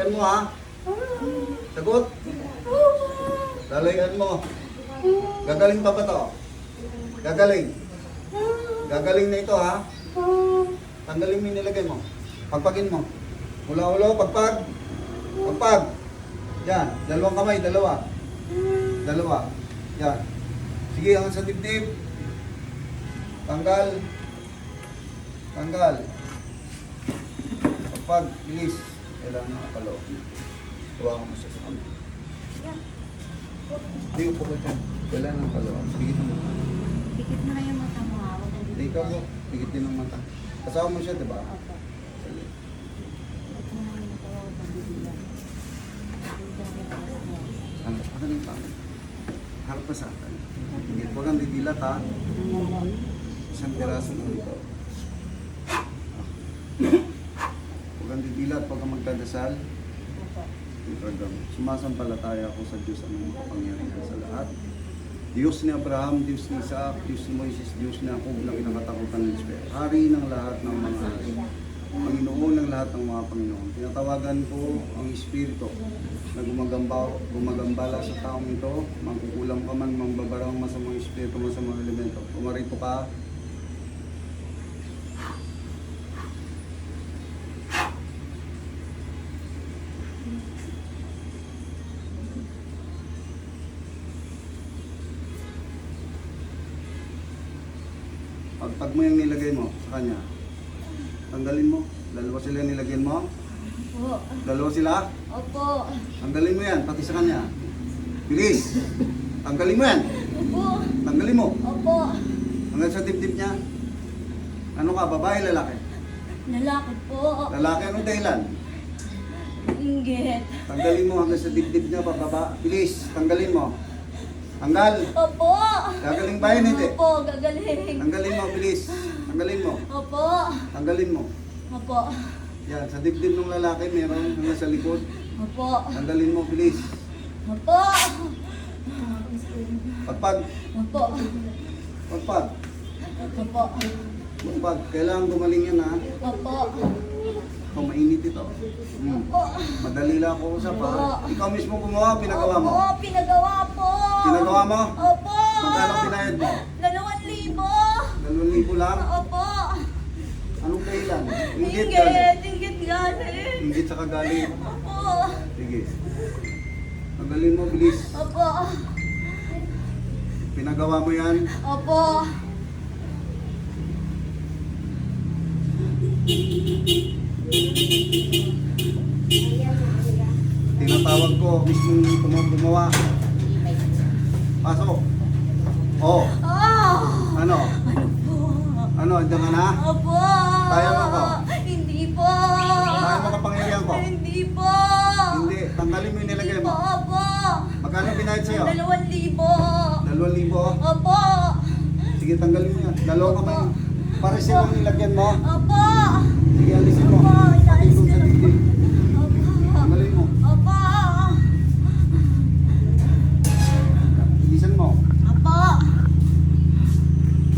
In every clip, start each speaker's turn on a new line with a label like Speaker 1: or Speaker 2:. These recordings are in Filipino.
Speaker 1: Lalayuan mo ha. Sagot. Lalayuan mo. Gagaling pa ba to? Gagaling. Gagaling na ito ha. Tanggalin mo yung nilagay mo. Pagpagin mo. Ulo-ulo, pagpag. Pagpag. Yan. Dalawang kamay, dalawa. Dalawa. Yan. Sige, hanggang sa dibdib. Tanggal. Tanggal. Pagpag. Bilis. Kailangan nakapalo. Tuwakan mo siya sa kamay. Hindi, upo ka dyan. Kailangan nakapalo. Bigit mo.
Speaker 2: Pikit mo na yung mata mo. Huwag kang
Speaker 1: Hindi ka mo. Bigit din ng mata. Kasama mo siya, di ba?
Speaker 2: Opo. Pikit mo na yung mata mo. Huwag kang bibilang.
Speaker 1: Ano? Ano yung tama? Harap pa sa akin. Hindi. Huwag kang didilat ha. Isang piraso mo ito. Huwag kang didilat. Huwag kang magdadasal. Sumasampalataya ako sa Diyos ang makapangyarihan sa lahat. Diyos ni Abraham, Diyos ni Isaac, Diyos ni Moises, Diyos ni Jacob na kinakatakutan ng Espiritu. Hari ng lahat ng mga hari. Panginoon ng lahat ng mga Panginoon. Tinatawagan ko ang Espiritu na gumagambala sa taong ito. Magkukulang pa man, mambabarang masamang Espiritu, masamang elemento. Pumarito ka. Pag mo yung nilagay mo sa kanya, tanggalin mo. Dalawa sila yung nilagyan mo.
Speaker 2: Opo.
Speaker 1: Dalawa sila.
Speaker 2: Opo.
Speaker 1: Tanggalin mo yan, pati sa kanya. Bilis. Tanggalin mo yan.
Speaker 2: Opo.
Speaker 1: Tanggalin mo.
Speaker 2: Opo.
Speaker 1: Hanggang sa dibdib niya. Ano ka, babae, lalaki?
Speaker 2: Lalaki po.
Speaker 1: Lalaki, anong dahilan?
Speaker 2: Inggit.
Speaker 1: Tanggalin mo hanggang sa dibdib niya, pababa. Bilis, tanggalin mo. Tanggal.
Speaker 2: Opo.
Speaker 1: Gagaling ba yun, hindi?
Speaker 2: Opo, gagaling.
Speaker 1: Tanggalin mo, bilis. Tanggalin mo.
Speaker 2: Opo.
Speaker 1: Tanggalin mo.
Speaker 2: Opo.
Speaker 1: Yan, sa dibdib ng lalaki, meron hanggang sa likod.
Speaker 2: Opo.
Speaker 1: Tanggalin mo, bilis.
Speaker 2: Opo.
Speaker 1: Pagpag.
Speaker 2: Opo.
Speaker 1: Pagpag.
Speaker 2: Opo.
Speaker 1: Pagpag. Kailangan gumaling yan, ha?
Speaker 2: Opo.
Speaker 1: Kung mainit ito.
Speaker 2: Opo.
Speaker 1: Madali lang ako usap, ha? Ikaw mismo gumawa, pinagawa mo.
Speaker 2: Opo, pinagawa po.
Speaker 1: Pinagawa mo?
Speaker 2: Opo.
Speaker 1: Magkano pinayad mo?
Speaker 2: 2,000.
Speaker 1: 2,000 lang?
Speaker 2: Opo.
Speaker 1: Anong dahilan? Inggit galing.
Speaker 2: Inggit. Inggit galing.
Speaker 1: Inggit sa kagaling.
Speaker 2: Opo.
Speaker 1: Sige. Tanggalin mo, bilis.
Speaker 2: Opo.
Speaker 1: Pinagawa mo yan.
Speaker 2: Opo.
Speaker 1: Tinatawag ko, mismo gumawa. Pasok. Oh,
Speaker 2: Oh.
Speaker 1: ano?
Speaker 2: Ano po?
Speaker 1: Ano, andyan ka na?
Speaker 2: Opo.
Speaker 1: Kaya mo ko?
Speaker 2: Hindi po.
Speaker 1: Kaya mo kapangyarihan ko?
Speaker 2: Hindi po.
Speaker 1: Hindi, tanggalin mo yung nilagay
Speaker 2: Hindi po,
Speaker 1: mo.
Speaker 2: opo.
Speaker 1: Magkano binayad sa'yo?
Speaker 2: 2,000.
Speaker 1: 2,000?
Speaker 2: Opo.
Speaker 1: Sige, tanggalin mo yan. Dalawa ka ba yun? Para silang nilagyan mo.
Speaker 2: Opo.
Speaker 1: Sige, alisin mo.
Speaker 2: Opo,
Speaker 1: Pati
Speaker 2: inaalis
Speaker 1: doon
Speaker 2: ko
Speaker 1: sa
Speaker 2: na po.
Speaker 1: dibdib.
Speaker 2: Opo.
Speaker 1: Tanggalin mo.
Speaker 2: Opo.
Speaker 1: Bilisan mo.
Speaker 2: Opo.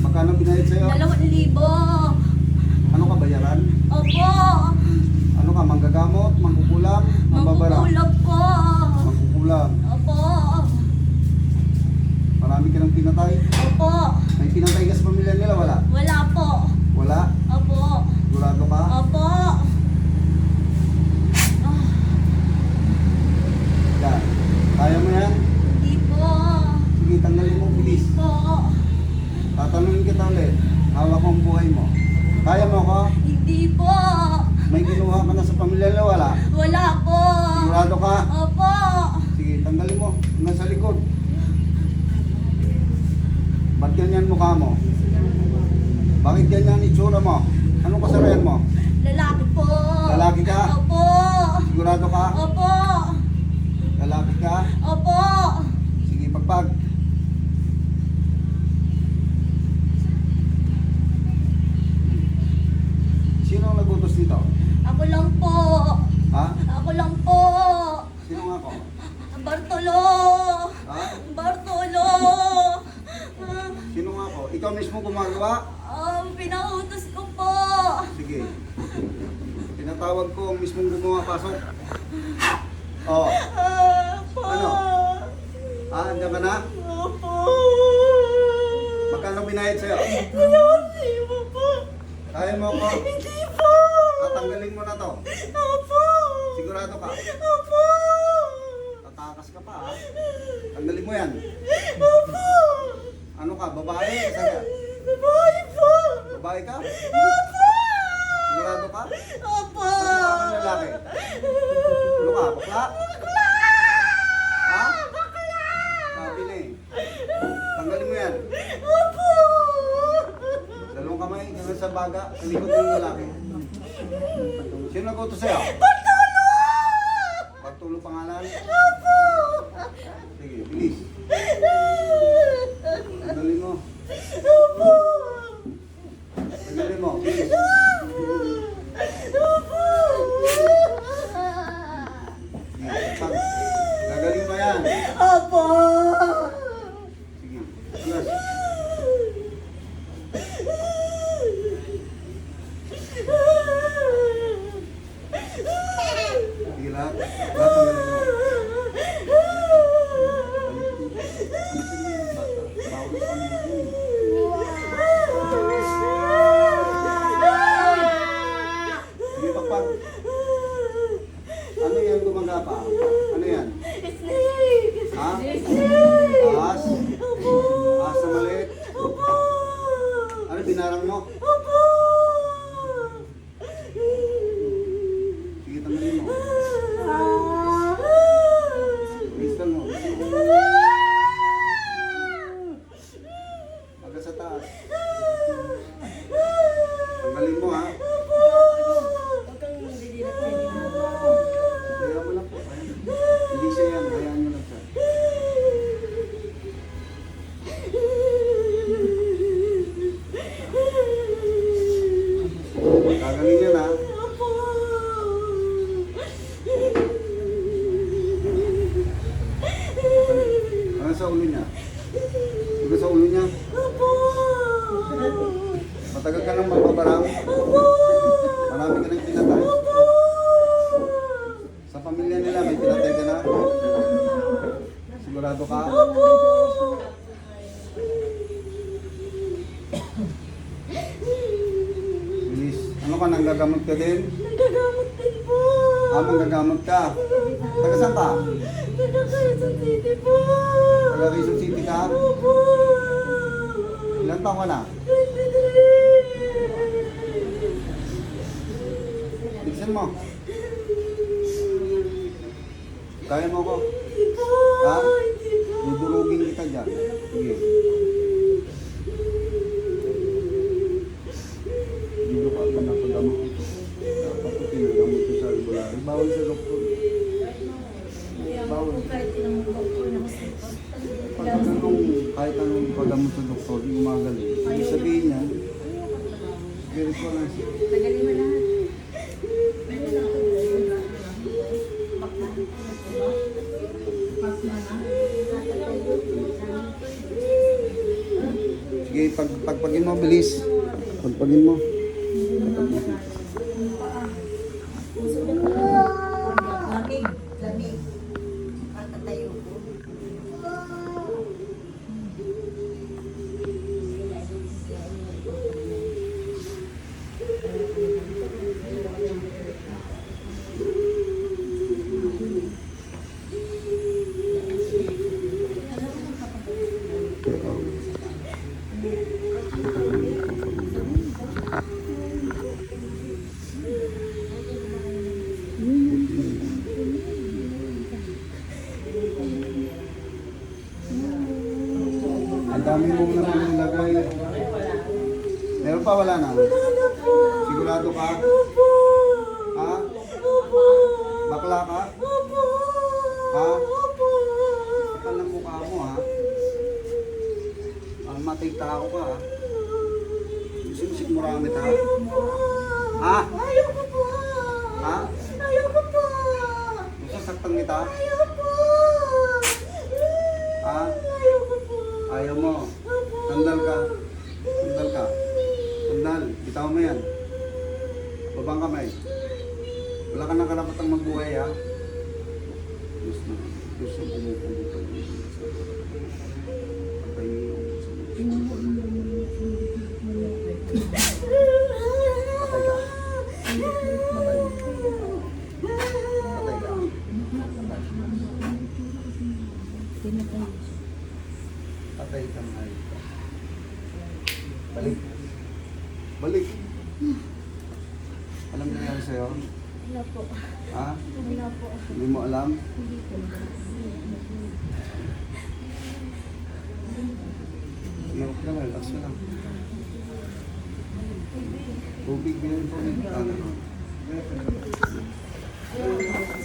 Speaker 1: Magkano binayad sa'yo?
Speaker 2: 2,000.
Speaker 1: Ano ka, bayaran?
Speaker 2: Opo.
Speaker 1: Ano ka, manggagamot, mangkukulam, mambabara?
Speaker 2: Mangkukulap po.
Speaker 1: Mangkukulam.
Speaker 2: Opo.
Speaker 1: Marami ka ng pinatay.
Speaker 2: Opo.
Speaker 1: May pinatay ka sa pamilya nila, wala?
Speaker 2: Wala po.
Speaker 1: Wala?
Speaker 2: Opo.
Speaker 1: Sigurado ka?
Speaker 2: Opo. Ah,
Speaker 1: Yan. Kaya mo yan?
Speaker 2: hindi po.
Speaker 1: Sige, tanggalin mo, bilis.
Speaker 2: Po.
Speaker 1: Tatanungin kita ulit. Hawak mo ang buhay mo. Kaya mo ko?
Speaker 2: Hindi po.
Speaker 1: May ginuha ka na sa pamilya nila, wala?
Speaker 2: Wala po.
Speaker 1: Sigurado ka?
Speaker 2: Opo.
Speaker 1: Sige, tanggalin mo. Hanggang sa likod. Ba't ganyan mukha mo? Bakit ganyan itsura mo? Anong kasarayan mo?
Speaker 2: Lalaki po.
Speaker 1: Lalaki ka?
Speaker 2: Opo.
Speaker 1: Sigurado ka?
Speaker 2: Opo.
Speaker 1: Lalaki ka?
Speaker 2: Opo.
Speaker 1: Sige, pagpag. Sino ang nagutos dito?
Speaker 2: Ako lang po.
Speaker 1: Ha?
Speaker 2: Ako lang po.
Speaker 1: Sino nga ako?
Speaker 2: Bartolo.
Speaker 1: Ha?
Speaker 2: Bartolo.
Speaker 1: Sino nga ako? Ikaw mismo gumagawa?
Speaker 2: Pinautos ko po.
Speaker 1: Sige. Tinatawag ko ang mismong gumawa pasok. Oh,
Speaker 2: Opo.
Speaker 1: ano? Andiyan ka na?
Speaker 2: Opo.
Speaker 1: Magkano binayad sa'yo?
Speaker 2: Hindi po.
Speaker 1: Kaya mo ko?
Speaker 2: Hindi po.
Speaker 1: Tatanggalin mo na to.
Speaker 2: Opo.
Speaker 1: Sigurado ka?
Speaker 2: Opo.
Speaker 1: Tatakas ka pa ha? Tanggalin mo yan.
Speaker 2: Opo.
Speaker 1: Ano ka? Babae? Saga?
Speaker 2: Babae po.
Speaker 1: Babae ka?
Speaker 2: Opo.
Speaker 1: Sigurado ka?
Speaker 2: Opo.
Speaker 1: Bakla kang lalaki? Ano ka? Bakla? Ha? Sabi na eh. Tanggalin mo yan.
Speaker 2: Opo.
Speaker 1: Dalawang kamay, hanggang sa baga, sa likod ng lalaki. Sino nag-utos sa'yo? Pagtulo pangalan?
Speaker 2: Opo.
Speaker 1: Sige, bilis. Tanggalin mo.
Speaker 2: Opo.
Speaker 1: Tanggalin mo, bilis.
Speaker 2: Opo.
Speaker 1: Sige, pag. Gagaling mo yan.
Speaker 2: Opo.
Speaker 1: Sige, alas. Sige, lahat. Lahat tanggalin mo. Bawal pa mo. Sige, pakpak. Ano yan gumagapa? Ano yan?
Speaker 2: Snake.
Speaker 1: Ha?
Speaker 2: Snake.
Speaker 1: Ahas?
Speaker 2: Opo.
Speaker 1: Ahas na maliit?
Speaker 2: Opo.
Speaker 1: Ano, binarang mo?
Speaker 2: Opo.
Speaker 1: Sige, tanggalin mo. Bilisan mo. Hanggang sa taas. Tanggalin mo ha.
Speaker 2: Huwag kang mandidilat sa inyo.
Speaker 1: Kaya mo lang po. Ayan. Hindi siya yan. Hayaan nyo lang siya. Gagaling yan ha.
Speaker 2: Opo.
Speaker 1: Hanggang sa ulo niya. Hanggang sa ulo niya.
Speaker 2: Opo.
Speaker 1: Matagal ka nang magbabarang.
Speaker 2: Opo.
Speaker 1: Marami ka nang pinatay. Sa pamilya nila may pinatay ka na. Sigurado ka?
Speaker 2: Opo.
Speaker 1: Bilis. Ano ka, nanggagamot ka din?
Speaker 2: Nagagamot din po.
Speaker 1: Manggagamot ka. Taga saan ka?
Speaker 2: Nagkakaisang titi po.
Speaker 1: Taga Quezon City ka?
Speaker 2: Opo.
Speaker 1: Ilan taon ka na?
Speaker 2: 23.
Speaker 1: Bilisan mo. Kaya mo ko.
Speaker 2: Hindi po.
Speaker 1: Ha?
Speaker 2: Hindi po.
Speaker 1: Dudurugin kita dyan. Sige. Dito ka pa napagamot ito. Dapat ito pinagamot ito sa albularyo. Bawal sa doktor. Bawal.
Speaker 2: Kahit ilang doktor na kasi po.
Speaker 1: Kahit anong pagamot sa doktor, yung magaling. Ibig sabihin yan, spiritual lang siya.
Speaker 2: Tagalin mo lahat.
Speaker 1: Sige, pagpagin mo, bilis. Pagpagin mo.
Speaker 2: Lamig. Lamig. Patatayo ko.
Speaker 1: Ang dami mo naman nilagay. Meron pa, wala na?
Speaker 2: Wala po.
Speaker 1: Sigurado ka?
Speaker 2: Opo.
Speaker 1: Ha?
Speaker 2: Opo.
Speaker 1: Bakla ka?
Speaker 2: Opo.
Speaker 1: Ha?
Speaker 2: Opo.
Speaker 1: Kapal ng mukha mo ha? Ang matay tao ka ha? Sinisik mo ramit ha? Ha?
Speaker 2: Ayoko po.
Speaker 1: Ha?
Speaker 2: Ayoko po.
Speaker 1: Gusto saktan kita?
Speaker 2: Ayoko.
Speaker 1: Ha?
Speaker 2: Ayoko po.
Speaker 1: Ayaw mo?
Speaker 2: Opo.
Speaker 1: Sandal ka? Sandal ka? Sandal, bitaw mo yan. Babang kamay. Wala ka nang karapatang magbuhay, ha? Diyos na. Diyos ang pumupulo ka ng sa patay niyo sa patay ka. Patay. Patay ka.
Speaker 2: Pinatay.
Speaker 1: Patay ka na. Balik. Balik. Alam niyo yan sa'yo?
Speaker 2: Wala po.
Speaker 1: Ha?
Speaker 2: Wala po.
Speaker 1: Hindi mo alam?
Speaker 2: Hindi po.
Speaker 1: Iyak ka lang, relax ka lang. Tubig din po. Ano?